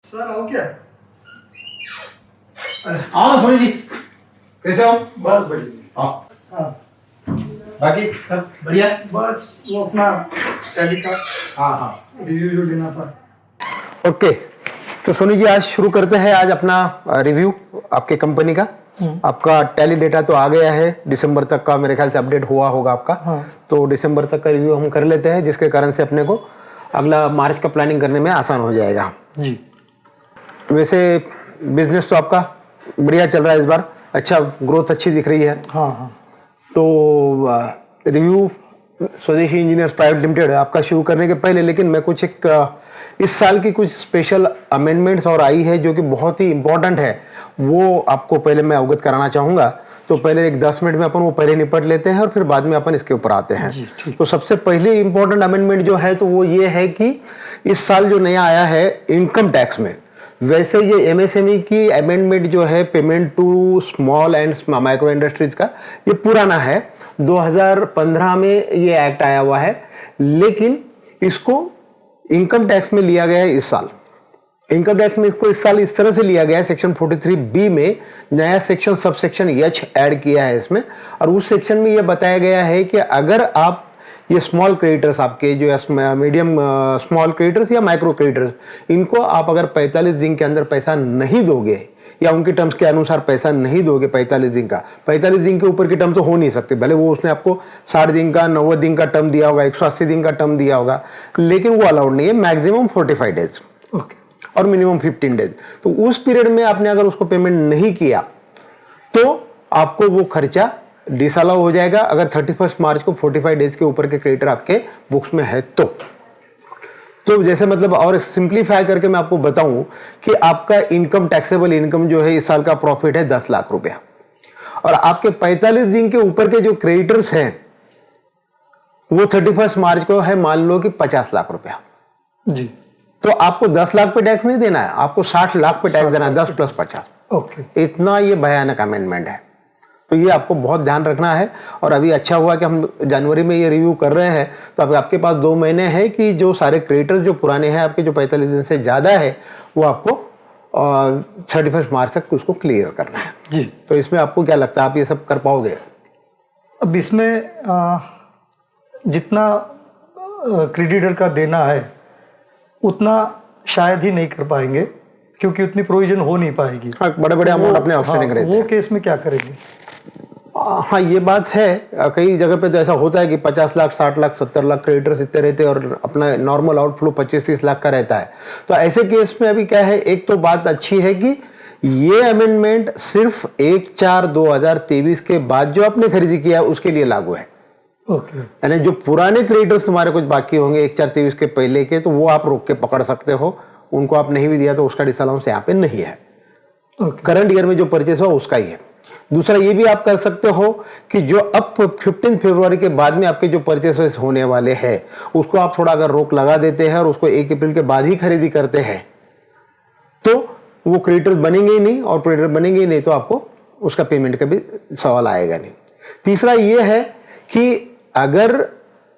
Sir आओ क्या? अरे हाँ धोनी जी, कैसे हो? बस बढ़िया। हाँ, हाँ बाकी सब बढ़िया? बस वो अपना टैली का हाँ हाँ। रिव्यू लेना था। ओके, तो सोनी जी आज शुरू करते हैं आज अपना रिव्यू आपके कंपनी का। आपका टैली डेटा तो आ गया है, दिसंबर तक का मेरे ख्याल से अपडेट हुआ होगा आपका। हाँ। तो दिसंबर तक का रिव्यू हम कर लेते हैं, जिसके कारण से अपने को अगला मार्च का प्लानिंग करने में आसान हो जाएगा। जी वैसे बिजनेस तो आपका बढ़िया चल रहा है इस बार, अच्छा ग्रोथ अच्छी दिख रही है। हाँ हाँ। तो रिव्यू स्वदेशी इंजीनियर्स प्राइवेट लिमिटेड आपका शुरू करने के पहले, लेकिन मैं कुछ इस साल की कुछ स्पेशल अमेंडमेंट्स और आई है जो कि बहुत ही इंपॉर्टेंट है, वो आपको पहले मैं अवगत कराना चाहूँगा। तो पहले एक 10 मिनट में अपन वो पहले निपट लेते हैं और फिर बाद में अपन इसके ऊपर आते हैं। तो सबसे पहली इंपॉर्टेंट अमेंडमेंट जो है तो वो ये है कि इस साल जो नया आया है इनकम टैक्स में, वैसे ये एमएसएमई की अमेंडमेंट जो है payment to small and micro industries का, ये पुराना है। 2015 में ये एक्ट आया हुआ है, लेकिन इसको इनकम टैक्स में लिया गया है इस साल। इनकम टैक्स में इसको इस साल इस तरह से लिया गया है, सेक्शन 43B में नया section sub section H add किया है इसमें। और उस सेक्शन में ये बताया गया है कि अगर आप ये स्मॉल क्रेडिटर्स आपके जो मीडियम स्मॉल क्रेडिटर्स या माइक्रो क्रेडिटर्स, इनको आप अगर 45 दिन के अंदर पैसा नहीं दोगे या उनके टर्म्स के अनुसार पैसा नहीं दोगे 45 दिन का, 45 दिन के ऊपर की टर्म तो हो नहीं सकते, भले वो उसने आपको 60 दिन का 90 दिन का टर्म दिया होगा, 180 दिन का टर्म दिया होगा, लेकिन वो अलाउड नहीं है। मैक्सिमम 45 डेज और मिनिमम 15 डेज। तो उस पीरियड में आपने अगर उसको पेमेंट नहीं किया तो आपको वो खर्चा डिसअलाउ हो जाएगा, अगर 31 मार्च को 45 डेज के ऊपर के क्रेडिटर आपके बुक्स में है तो जैसे मतलब और सिंप्लीफाई करके मैं आपको बताऊं कि आपका इनकम टैक्सेबल इनकम जो है इस साल का प्रॉफिट है 10 लाख रुपया, और आपके 45 दिन के ऊपर के जो क्रेडिटर्स हैं वो 31 मार्च को है मान लो कि 50 लाख रुपया जी। तो आपको 10 लाख पे टैक्स नहीं देना है, आपको 60 लाख पे टैक्स देना है, 10 + 50। ओके, इतना ये भयानक अमेंडमेंट है, तो ये आपको बहुत ध्यान रखना है। और अभी अच्छा हुआ कि हम जनवरी में ये रिव्यू कर रहे हैं, तो अब आपके पास 2 महीने हैं कि जो सारे क्रेडिटर्स जो पुराने हैं आपके, जो 45 दिन से ज़्यादा है, वो आपको 31 मार्च तक उसको क्लियर करना है जी। तो इसमें आपको क्या लगता है, आप ये सब कर पाओगे? अब इसमें जितना क्रेडिटर का देना है उतना शायद ही नहीं कर पाएंगे, क्योंकि उतनी प्रोविजन हो नहीं पाएगी। हाँ, बड़े बड़े अमाउंट अपने आउटस्टैंडिंग रहते हैं। वो केस में क्या करेंगे? हाँ ये बात है, कई जगह पे तो ऐसा होता है कि 50 लाख 60 लाख 70 लाख क्रेडिटर्स इतने रहते हैं और अपना नॉर्मल आउटफ्लो 25-30 लाख का रहता है। तो ऐसे केस में अभी क्या है, एक तो बात अच्छी है कि ये अमेंडमेंट सिर्फ 1/4/2023 के बाद जो आपने खरीदी किया है उसके लिए लागू है। ओके। यानी जो पुराने क्रेडिटर्स तुम्हारे कुछ बाकी होंगे 1/4/23 के पहले के, तो वो आप रोक के पकड़ सकते हो, उनको आप नहीं भी दिया तो उसका डिसअलाउंस यहाँ पे नहीं है। करंट ईयर में जो परचेस हुआ उसका ही है। दूसरा ये भी आप कर सकते हो कि जो अब 15 फरवरी के बाद में आपके जो परचेसेस होने वाले हैं उसको आप थोड़ा अगर रोक लगा देते हैं और उसको 1 अप्रैल के बाद ही खरीदी करते हैं तो वो क्रेडिटर बनेंगे ही नहीं, और क्रेडिटर बनेंगे ही नहीं तो आपको उसका पेमेंट का भी सवाल आएगा नहीं। तीसरा ये है कि अगर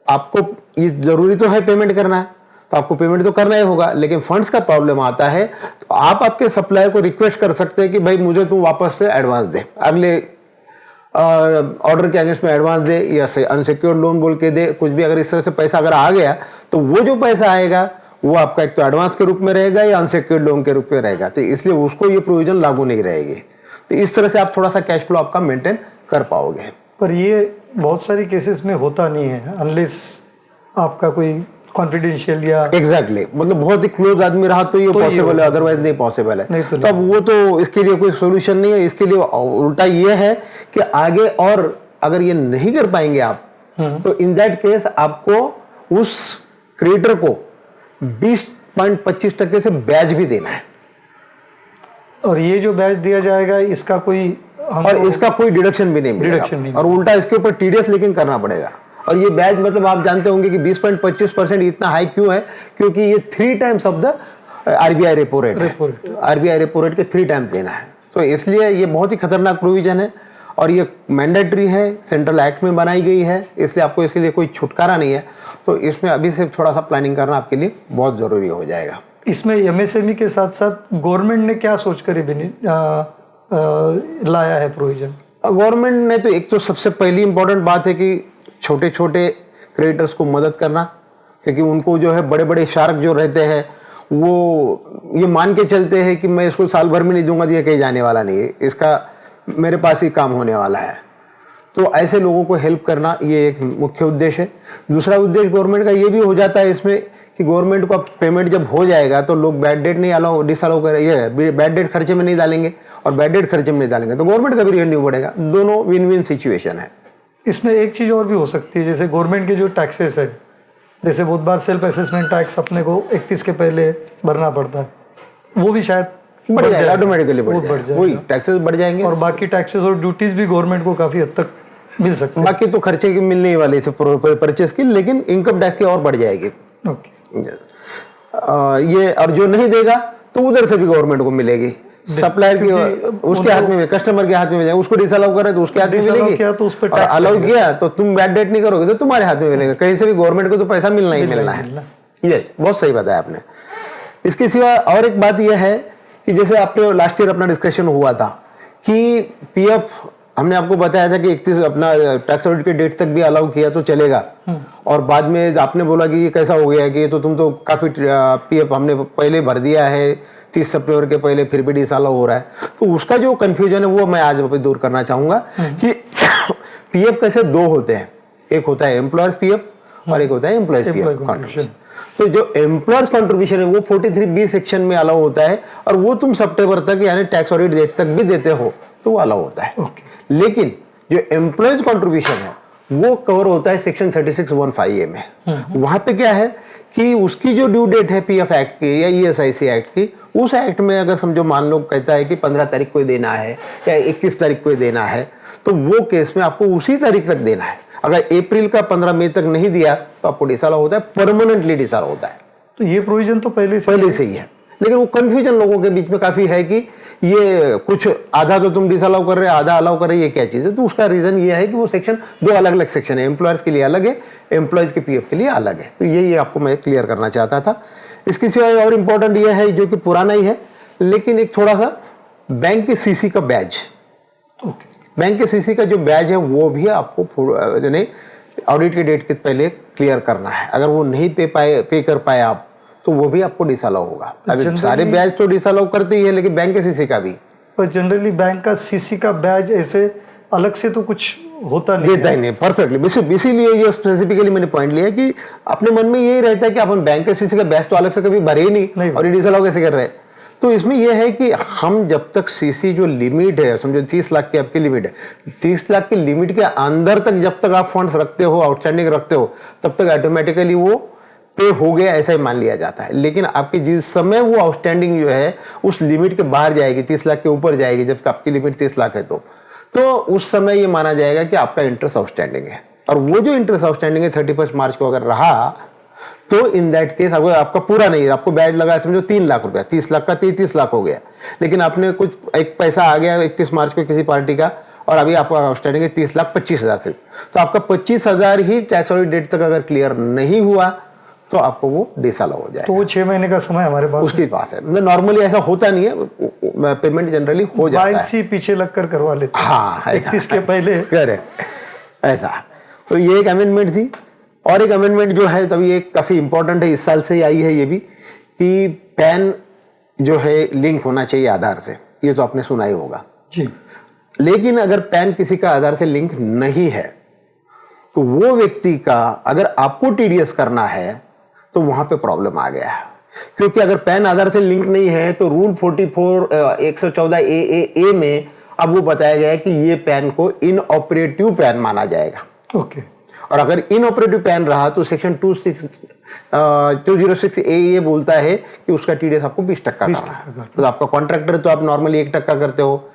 आपको ये जरूरी तो है पेमेंट करना है तो आपको पेमेंट तो करना ही होगा, लेकिन फंड्स का प्रॉब्लम आता है तो आप आपके सप्लायर को रिक्वेस्ट कर सकते हैं कि भाई मुझे तू वापस से एडवांस दे, अगले ऑर्डर के अगेंस्ट में एडवांस दे या से अनसिक्योर्ड लोन बोल के दे, कुछ भी। अगर इस तरह से पैसा अगर आ गया तो वो जो पैसा आएगा वो आपका एक तो एडवांस के रूप में रहेगा या अनसिक्योर्ड लोन के रूप में रहेगा, तो इसलिए उसको ये प्रोविजन लागू नहीं रहेगी। तो इस तरह से आप थोड़ा सा कैश फ्लो आपका मेंटेन कर पाओगे। पर ये बहुत सारी केसेस में होता नहीं है अनलेस आपका कोई कॉन्फिडेंशियल या एग्जैक्टली मतलब बहुत ही क्लोज आदमी रहा तो ये पॉसिबल है, अदरवाइज नहीं पॉसिबल है। तो अब वो तो इसके लिए कोई सोल्यूशन नहीं है। इसके लिए उल्टा ये है कि आगे और अगर ये नहीं कर पाएंगे आप तो इन दैट केस आपको उस क्रेडिटर को 20.25% से ब्याज भी देना है, और ये जो ब्याज दिया जाएगा इसका कोई इसका कोई डिडक्शन भी नहीं मिलेगा, और उल्टा इसके ऊपर टीडीएस लेकिन करना पड़ेगा। और ये ब्याज मतलब आप जानते होंगे कि 20.25% इतना हाई क्यों है, क्योंकि ये 3 times of the RBI repo rate है। आरबीआई रेपो रेट के 3 टाइम्स देना है, तो इसलिए ये बहुत ही खतरनाक प्रोविजन है और ये मैंडेटरी है, सेंट्रल एक्ट में बनाई गई है, इसलिए आपको इसके लिए कोई छुटकारा नहीं है। तो इसमें अभी से थोड़ा सा प्लानिंग करना आपके लिए बहुत ज़रूरी हो जाएगा। इसमें एमएसएमई के साथ साथ गवर्नमेंट ने क्या सोचकर ये लाया है प्रोविजन? गवर्नमेंट ने तो एक तो सबसे पहली इंपॉर्टेंट बात है कि छोटे छोटे क्रिएटर्स को मदद करना, क्योंकि उनको जो है बड़े बड़े शार्क जो रहते हैं वो ये मान के चलते हैं कि मैं इसको साल भर में नहीं दूंगा तो ये कहीं जाने वाला नहीं है, इसका मेरे पास ही काम होने वाला है। तो ऐसे लोगों को हेल्प करना ये एक मुख्य उद्देश्य है। दूसरा उद्देश्य गवर्नमेंट का ये भी हो जाता है इसमें कि गवर्नमेंट को पेमेंट जब हो जाएगा तो लोग बैड डेट नहीं डिसअलाउ कर, ये बैड डेट खर्चे में नहीं डालेंगे और बैड डेट खर्चे में नहीं डालेंगे तो गवर्नमेंट का भी रेवेन्यू बढ़ेगा। दोनों विन विन सिचुएशन है। इसमें एक चीज़ और भी हो सकती है, जैसे गवर्नमेंट के जो टैक्सेस है, जैसे बहुत बार सेल्फ असेसमेंट टैक्स अपने को 31 के पहले भरना पड़ता है, वो भी शायद बढ़ जाएगा, ऑटोमेटिकली बढ़ जाएगा, वही टैक्सेस बढ़ जाएंगे और बाकी टैक्सेस और ड्यूटीज भी गवर्नमेंट को काफ़ी हद तक मिल सकते हैं। बाकी तो खर्चे की मिलने ही वाले इसे परचेस की, लेकिन इनकम टैक्स की और बढ़ जाएगी। ओके, ये और जो नहीं देगा तो उधर से भी गवर्नमेंट को मिलेगी, सप्लायर की उसके हाथ में, कस्टमर के हाथ में जाएगा, उसको डिसअलाउ करे तो उसके हाथ में मिलेगी, तो उस पर और अलाउ किया तो तुम बैड डेट नहीं करोगे तो तुम्हारे हाथ में मिलेगा। कहीं से भी गवर्नमेंट को तो पैसा मिलना ही मिलना है। ये बहुत सही बताया आपने। इसके सिवा और एक बात यह है कि जैसे आपने लास्ट ईयर अपना डिस्कशन हुआ था कि पीएफ हमने आपको बताया था कि 31 अपना टैक्स ऑडिट के डेट तक भी अलाउ किया तो चलेगा, और बाद में आपने बोला कि ये कैसा हो गया है कि तो तुम तो काफ़ी पीएफ हमने पहले भर दिया है 30 सितंबर के पहले, फिर भी डिसअलाउ हो रहा है। तो उसका जो कन्फ्यूजन है वो मैं आज दूर करना चाहूँगा कि पीएफ कैसे दो होते हैं, एक होता है एम्प्लॉयर्स पीएफ और एक होता है एम्प्लॉयर्स पीएफ कॉन्ट्रीब्यूशन। तो जो एम्प्लॉयर्स कॉन्ट्रीब्यूशन है वो 43B सेक्शन में अलाउ होता है और वो तुम सितंबर तक यानी टैक्स ऑडिट डेट तक भी देते हो तो वो अलाउ होता है। लेकिन जो एम्प्लॉयज कॉन्ट्रीब्यूशन है वो कवर होता है सेक्शन 36(1)(5)A में। वहां पे क्या है कि उसकी जो ड्यू डेट है पीएफ एक्ट की या ईएसआईसी एक्ट की, उस एक्ट में अगर समझो मान लो कहता है कि 15 तारीख को देना है या 21 तारीख को देना है तो वो केस में आपको उसी तारीख तक देना है। अगर अप्रैल का 15 मई तक नहीं दिया तो आपको डिसअलाउ होता है, परमानेंटली डिसअलाउ होता है। तो ये प्रोविजन तो पहले से ही है, लेकिन वो कंफ्यूजन लोगों के बीच में काफी है कि ये कुछ आधा तो तुम डिसअलाउ कर रहे हैं आधा अलाउ कर रहे हैं, ये क्या चीज है। तो उसका रीजन ये है कि वो सेक्शन दो अलग अलग सेक्शन है, एम्प्लॉयर्स के लिए अलग है, एम्प्लॉयज के पीएफ के लिए अलग है। तो ये आपको मैं क्लियर करना चाहता था। इसके सिवाय और इम्पोर्टेंट ये है जो कि पुराना ही है लेकिन एक थोड़ा सा बैंक के सीसी का बैज, बैंक के सीसी का जो बैज है वो भी आपको यानी ऑडिट के डेट के पहले क्लियर करना है। अगर वो नहीं पे कर पाए आप तो वो भी आपको डिसअलाउ होगा। अभी सारे बैच तो डिसअलाउ करते ही है लेकिन बैंक के सीसी का भी, पर जनरली बैंक का सीसी का बैज ऐसे अलग से तो कुछ होता नहीं, देता ही नहीं परफेक्टली। इसीलिए ये स्पेसिफिकली मैंने पॉइंट लिया कि अपने मन में यही रहता है कि अपन बैंक के सीसी का बैच तो अलग से कभी भरे ही नहीं और ये डिसअलाउ कैसे कर रहे हैं। तो इसमें यह है कि हम जब तक सीसी जो लिमिट है, समझो 30 लाख की आपकी लिमिट है, 30 लाख की लिमिट के अंदर तक जब तक आप फंड्स रखते हो, आउटस्टैंडिंग रखते हो, तब तक ऑटोमेटिकली वो पे हो गया ऐसा ही मान लिया जाता है। लेकिन आपकी जिस समय वो आउटस्टैंडिंग जो है उस लिमिट के बाहर जाएगी, 30 लाख के ऊपर जाएगी, जब आपकी लिमिट 30 लाख है तो उस समय ये माना जाएगा कि आपका इंटरेस्ट आउटस्टैंडिंग है। और वो जो इंटरेस्ट आउटस्टैंडिंग है 31 मार्च को अगर रहा तो इन दैट केस अगर आपका पूरा नहीं है, आपको ब्याज लगा समझो 3 लाख रुपया, 30 लाख का 33 लाख हो गया, लेकिन आपने कुछ एक पैसा आ गया 31 मार्च को किसी पार्टी का और अभी आपका आउटस्टैंडिंग है 30,25,000 से, तो आपका 25,000 ही टैक्स ऑडिट डेट तक अगर क्लियर नहीं हुआ तो आपको वो डिसअलाउ हो जाएगा। तो वो 6 महीने का समय हमारे पास उसके पास है। मतलब नॉर्मली ऐसा होता नहीं है, पेमेंट जनरली हो जाता है, बैंक से पीछे लगकर करवा लेते हैं। हाँ, 31 के पहले करेक्ट ऐसा। तो ये एक अमेंडमेंट थी। और एक अमेंडमेंट जो है तभी ये काफ़ी इंपॉर्टेंट है, इस साल से ही आई है ये भी, कि पैन जो है लिंक होना चाहिए आधार से। ये तो आपने सुना ही होगा जी। लेकिन अगर पैन किसी का आधार से लिंक नहीं है तो वो व्यक्ति का अगर आपको टीडीएस करना है तो वहां पे प्रॉब्लम आ गया है, क्योंकि अगर पैन आधार से लिंक नहीं है तो रूल 114 ए में अब वो बताया गया है कि ये पैन को इनऑपरेटिव पैन माना जाएगा। ओके। और अगर इनऑपरेटिव पैन रहा तो सेक्शन 206 ए बोलता है कि उसका टीडीएस आपको 20% करना है। तो आपका कॉन्ट्रैक्टर तो आप नॉर्मली 1% करते हो,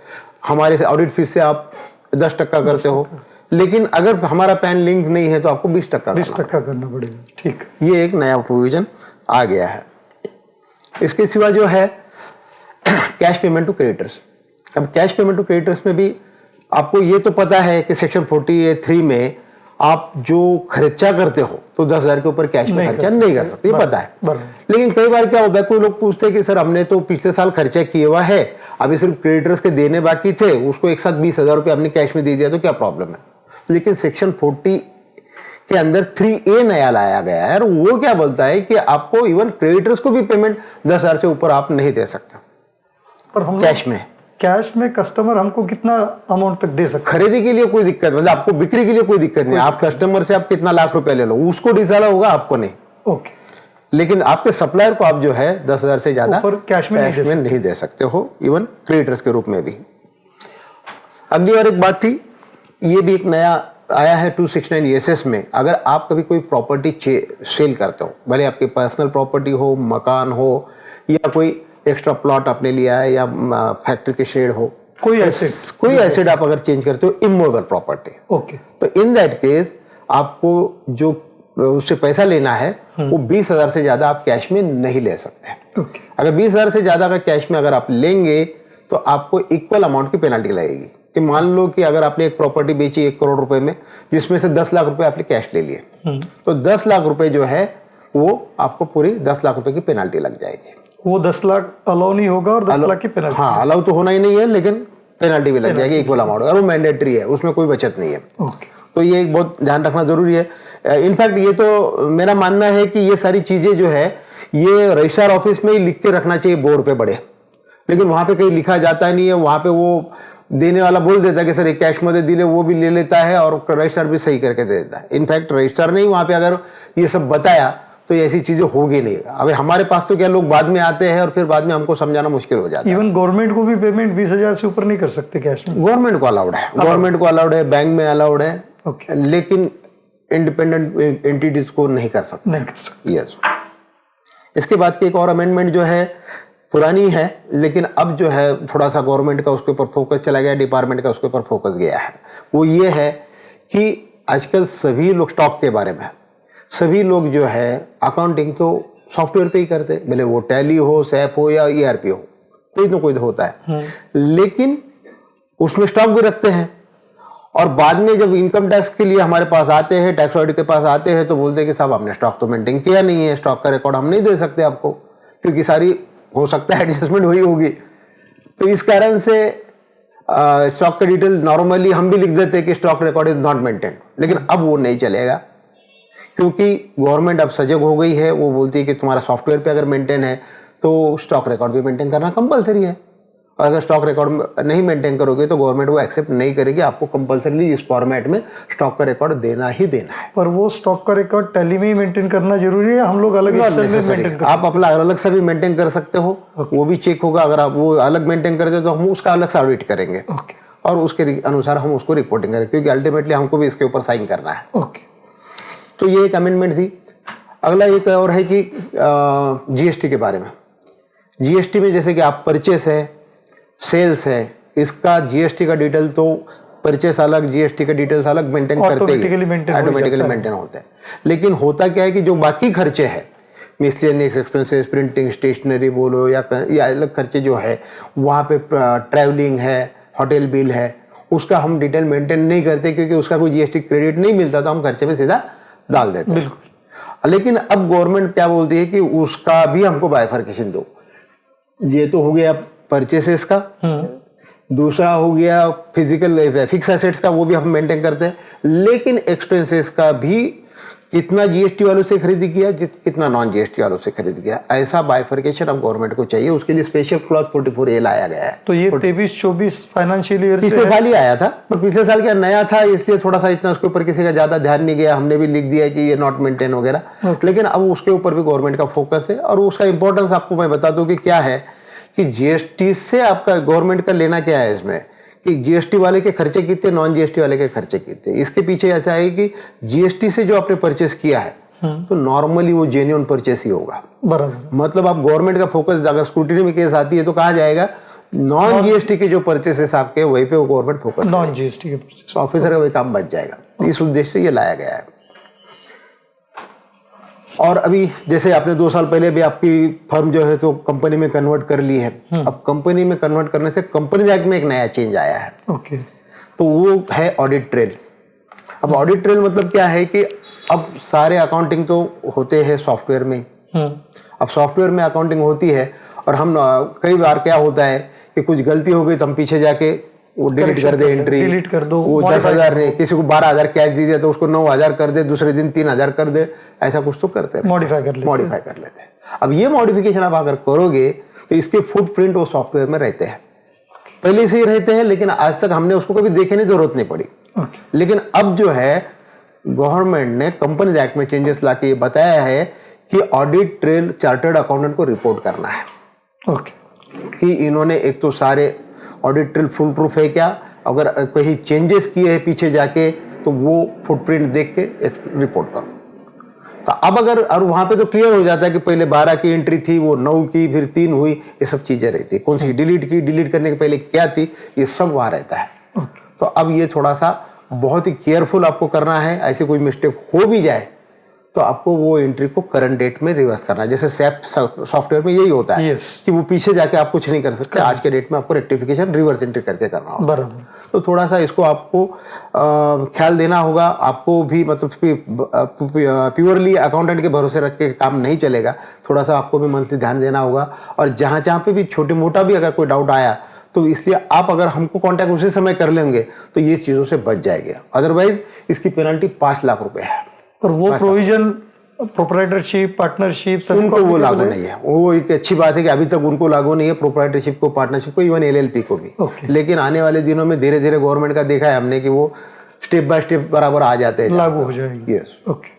हमारे से ऑडिट फीस से आप 10% करते हो, लेकिन अगर हमारा पैन लिंक नहीं है तो आपको 20% करना पड़ेगा। ठीक, ये एक नया प्रोविजन आ गया है। इसके सिवा जो है कैश पेमेंट टू क्रेडिटर्स। अब कैश पेमेंट टू क्रेडिटर्स में भी आपको ये तो पता है कि सेक्शन 43 में आप जो खर्चा करते हो तो 10,000 के ऊपर कैश में खर्चा नहीं कर सकते, ये पता है। लेकिन कई बार क्या होता है, कोई लोग पूछते हैं कि सर हमने तो पिछले साल खर्चा किया हुआ है, अभी सिर्फ क्रेडिटर्स के देने बाकी थे, उसको एक साथ 20,000 रुपये हमने कैश में दे दिया तो क्या प्रॉब्लम है। लेकिन सेक्शन 40 के अंदर 3A नया लाया गया है और वो क्या बोलता है कि आपको इवन क्रेडिटर्स को भी पेमेंट 10,000 से ऊपर आप नहीं दे सकते पर हम कैश में कस्टमर हमको कितना अमाउंट तक दे सकते? खरीदी के लिए कोई दिक्कत, मतलब आपको बिक्री के लिए कोई दिक्कत नहीं, आप कस्टमर से आप कितना लाख रुपए ले लो उसको डिसाइड होगा, आपको नहीं। ओके। लेकिन आपके सप्लायर को आप जो है 10,000 से ज्यादा कैश में नहीं दे सकते हो, इवन क्रेडिटर्स के रूप में भी। अगली बार एक बात थी, ये भी एक नया आया है 269 SS में, अगर आप कभी कोई प्रॉपर्टी सेल करते हो, भले आपकी पर्सनल प्रॉपर्टी हो, मकान हो या कोई एक्स्ट्रा प्लॉट आपने लिया है या फैक्ट्री के शेड हो, कोई एसेट आप अगर चेंज करते हो, इमूवेबल प्रॉपर्टी, ओके, तो इन दैट केस आपको जो उससे पैसा लेना है वो 20,000 से ज्यादा आप कैश में नहीं ले सकते। ओके। अगर 20,000 से ज्यादा का कैश में अगर आप लेंगे तो आपको इक्वल अमाउंट की पेनल्टी लगेगी। कि मान लो कि अगर आपने एक प्रॉपर्टी बेची 1 करोड़ रुपए में, जिसमें से 10 लाख रुपए आपने कैश ले लिए, तो 10 लाख रुपए जो है वो आपको पूरी 10 लाख रुपए की पेनल्टी लग जाएगी। वो 10 लाख अलाउ नहीं होगा और 10 लाख की पेनल्टी? हाँ, अलाउ तो होना ही नहीं है, लेकिन पेनल्टी भी लग जाएगी इक्वल अमाउंट, और वो मैंडेटरी है, उसमें कोई बचत नहीं है। ओके। तो ये एक बहुत ध्यान रखना जरूरी है। इनफैक्ट ये तो मेरा मानना है कि ये सारी चीजें जो है ये रजिस्ट्रार ऑफिस में ही लिख के रखना चाहिए बोर्ड पे बड़े, लेकिन वहां पे कहीं लिखा जाता नहीं है। वहां पे वो देने वाला बोल देता है कि सर एक कैश मध्ये दिले, वो भी ले लेता है और रजिस्ट्रार भी सही करके दे देता है। इनफैक्ट रजिस्ट्रार ने ही वहां पे अगर ये सब बताया तो ऐसी चीजें होगी नहीं। अब हमारे पास तो क्या, लोग बाद में आते हैं और फिर बाद में हमको समझाना मुश्किल हो जाता है। इवन गवर्नमेंट को भी पेमेंट 20,000 से ऊपर नहीं कर सकते कैश में? गवर्नमेंट को अलाउड है, गवर्नमेंट को अलाउड है, बैंक में अलाउड है, लेकिन इंडिपेंडेंट एंटिटीज को नहीं कर सकते। यस। इसके बाद की एक और अमेंडमेंट जो है पुरानी है, लेकिन अब जो है थोड़ा सा गवर्नमेंट का उसके ऊपर फोकस चला गया, डिपार्टमेंट का उसके ऊपर फोकस गया है। वो ये है कि आजकल सभी लोग स्टॉक के बारे में, सभी लोग जो है अकाउंटिंग तो सॉफ्टवेयर पे ही करते, भले वो टैली हो, सैप हो या ERP हो, कोई ना कोई तो होता है, लेकिन उसमें स्टॉक भी रखते हैं। और बाद में जब इनकम टैक्स के लिए हमारे पास आते हैं, टैक्स ऑडिट के पास आते हैं, तो बोलते हैं कि साहब आपने स्टॉक तो मेंटेन किया नहीं है, स्टॉक का रिकॉर्ड हम नहीं दे सकते आपको, क्योंकि सारी हो सकता है एडजस्टमेंट वही होगी। तो इस कारण से स्टॉक का डिटेल नॉर्मली हम भी लिख देते हैं कि stock record is not maintain, लेकिन अब वो नहीं चलेगा, क्योंकि गवर्नमेंट अब सजग हो गई है। वो बोलती है कि तुम्हारा सॉफ्टवेयर पे अगर मेंटेन है तो स्टॉक रिकॉर्ड भी मेंटेन करना कंपलसरी है, और अगर स्टॉक रिकॉर्ड नहीं मेंटेन करोगे तो गवर्नमेंट वो एक्सेप्ट नहीं करेगी, आपको कंपलसरी इस फॉर्मेट में स्टॉक का रिकॉर्ड देना ही देना है। पर वो स्टॉक का रिकॉर्ड टैली में ही मेंटेन करना जरूरी है, हम लोग अलग एक्सेल में मेंटेन कर, आप अपना अलग से भी मेंटेन कर सकते हो, वो भी चेक होगा। अगर आप वो अलग मेंटेन करते हो तो हम उसका अलग से ऑडिट करेंगे और उसके अनुसार हम उसको रिपोर्टिंग करेंगे, क्योंकि अल्टीमेटली हमको भी इसके ऊपर साइन करना है। ओके। तो ये एक अमेंडमेंट थी। अगला एक और है कि GST के बारे में। GST में जैसे कि आप परचेस है, सेल्स है, इसका GST का डिटेल तो परचेस अलग, GST का डिटेल्स अलग मेंटेन करते हैं, ऑटोमेटिकली मेंटेन होता है। लेकिन होता क्या है कि जो बाकी खर्चे हैं, मिसलेनियस एक्सपेंसेस, प्रिंटिंग, स्टेशनरी बोलो या अलग खर्चे जो है, वहाँ पे ट्रैवलिंग है, होटल बिल है, उसका हम डिटेल मेंटेन नहीं करते, क्योंकि उसका कोई GST क्रेडिट नहीं मिलता, तो हम खर्चे में सीधा डाल देते हैं। लेकिन अब गवर्नमेंट क्या बोलती है कि उसका भी हमको बाइफर्केशन दो। ये तो हो गया परचेसेस का, दूसरा हो गया फिजिकल फिक्स एसेट्स का, वो भी हम मेंटेन करते हैं, लेकिन एक्सपेंसेस का भी कितना GST वालों से खरीदी किया, कितना नॉन GST वालों से खरीद किया, ऐसा बाइफर्केशन अब गवर्नमेंट को चाहिए। उसके लिए स्पेशल क्लॉज 44A लाया गया है। तो ये 23-24 फाइनेंशियल ईयर पिछले साल ही आया था, पर पिछले साल क्या नया था, इसलिए थोड़ा सा इतना उसके ऊपर किसी का ज्यादा ध्यान नहीं गया, हमने भी लिख दिया कि ये नॉट मेंटेन वगैरह। लेकिन अब उसके ऊपर भी गवर्नमेंट का फोकस है, और उसका इंपॉर्टेंस आपको मैं बता दूं कि क्या है कि GST से आपका गवर्नमेंट का लेना क्या है इसमें, कि GST वाले के खर्चे कितने, नॉन GST वाले के खर्चे कितने। इसके पीछे ऐसा है कि GST से जो आपने परचेस किया है तो नॉर्मली वो जेन्युइन परचेस ही होगा। बराबर। मतलब आप गवर्नमेंट का फोकस, अगर स्क्रूटिनी में केस आती है तो कहा जाएगा नॉन GST के जो परचेसेस आपके, वहीं पे वो गवर्नमेंट फोकस, नॉन GST के परचेस, ऑफिसर का वही काम बच जाएगा। इस उद्देश्य से ये लाया गया है। और अभी जैसे आपने 2 साल पहले भी आपकी फर्म जो है तो कंपनी में कन्वर्ट कर ली है, अब कंपनी में कन्वर्ट करने से कंपनी एक्ट में एक नया चेंज आया है। ओके। तो वो है ऑडिट ट्रेल। अब ऑडिट ट्रेल मतलब क्या है कि अब सारे अकाउंटिंग तो होते हैं सॉफ्टवेयर में। अब सॉफ्टवेयर में अकाउंटिंग होती है और हम कई बार क्या होता है कि कुछ गलती हो गई तो हम पीछे जाके वो डिलीट कर दे, एंट्री डिलीट कर दो, वो 10,000 ने किसी को 12,000 कैश दी जाए तो उसको 9,000 कर दे, दूसरे दिन 3,000 कर दे, ऐसा कुछ तो करते हैं, मॉडिफाई कर लेते हैं। अब ये मॉडिफिकेशन आप अगर करोगे तो इसके फुटप्रिंट वो सॉफ्टवेयर में रहते हैं, पहले से ही रहते हैं, लेकिन आज तक हमने उसको कभी देखने की जरूरत नहीं पड़ी। लेकिन अब जो है गवर्नमेंट ने कंपनीज एक्ट में चेंजेस लाके ये बताया है कि ऑडिट ट्रेल चार्टर्ड अकाउंटेंट को रिपोर्ट करना है। कि इन्होंने एक तो सारे ऑडिट ट्रेल फुल प्रूफ है क्या, अगर कहीं चेंजेस किए हैं पीछे जाके तो वो फुटप्रिंट देख के रिपोर्ट करो। तो अब अगर और वहां पे तो क्लियर हो जाता है कि पहले 12 की एंट्री थी, वो 9 की, फिर 3 हुई, ये सब चीजें रहती है, कौन सी डिलीट की, डिलीट करने के पहले क्या थी, ये सब वहां रहता है। तो अब ये थोड़ा सा बहुत ही केयरफुल आपको करना है, ऐसे कोई मिस्टेक हो भी जाए तो आपको वो एंट्री को करंट डेट में रिवर्स करना है। जैसे सैप सॉफ्टवेयर में यही होता है कि वो पीछे जाके आप कुछ नहीं कर सकते, आज के डेट में आपको रेक्टिफिकेशन रिवर्स एंट्री करके करना होगा। बराबर। तो थोड़ा सा इसको आपको ख्याल देना होगा, आपको भी मतलब प्योरली अकाउंटेंट के भरोसे रख के काम नहीं चलेगा, थोड़ा सा आपको भी मंथली ध्यान देना होगा। और जहाँ जहाँ पे भी छोटे मोटा भी अगर कोई डाउट आया तो इसलिए आप अगर हमको कांटेक्ट उसी समय कर लेंगे तो ये चीज़ों से बच जाएंगे, अदरवाइज इसकी पेनल्टी 5 लाख रुपए है। और वो प्रोविजन प्रोप्राइटरशिप, पार्टनरशिप उनको वो लागू नहीं है। वो एक अच्छी बात है कि अभी तक उनको लागू नहीं है, प्रोप्राइटरशिप को, पार्टनरशिप को, इवन एलएलपी को भी। लेकिन आने वाले दिनों में धीरे धीरे गवर्नमेंट का देखा है हमने कि वो स्टेप बाय स्टेप बराबर आ जाते हैं, लागू हो जाएंगे। Yes, okay.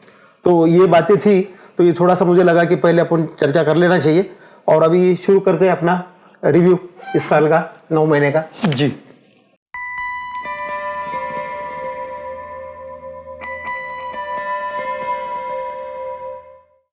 तो ये बातें थी, तो ये थोड़ा सा मुझे लगा कि पहले अपन चर्चा कर लेना चाहिए। और अभी शुरू करते हैं अपना रिव्यू इस साल का 9 महीने का। जी।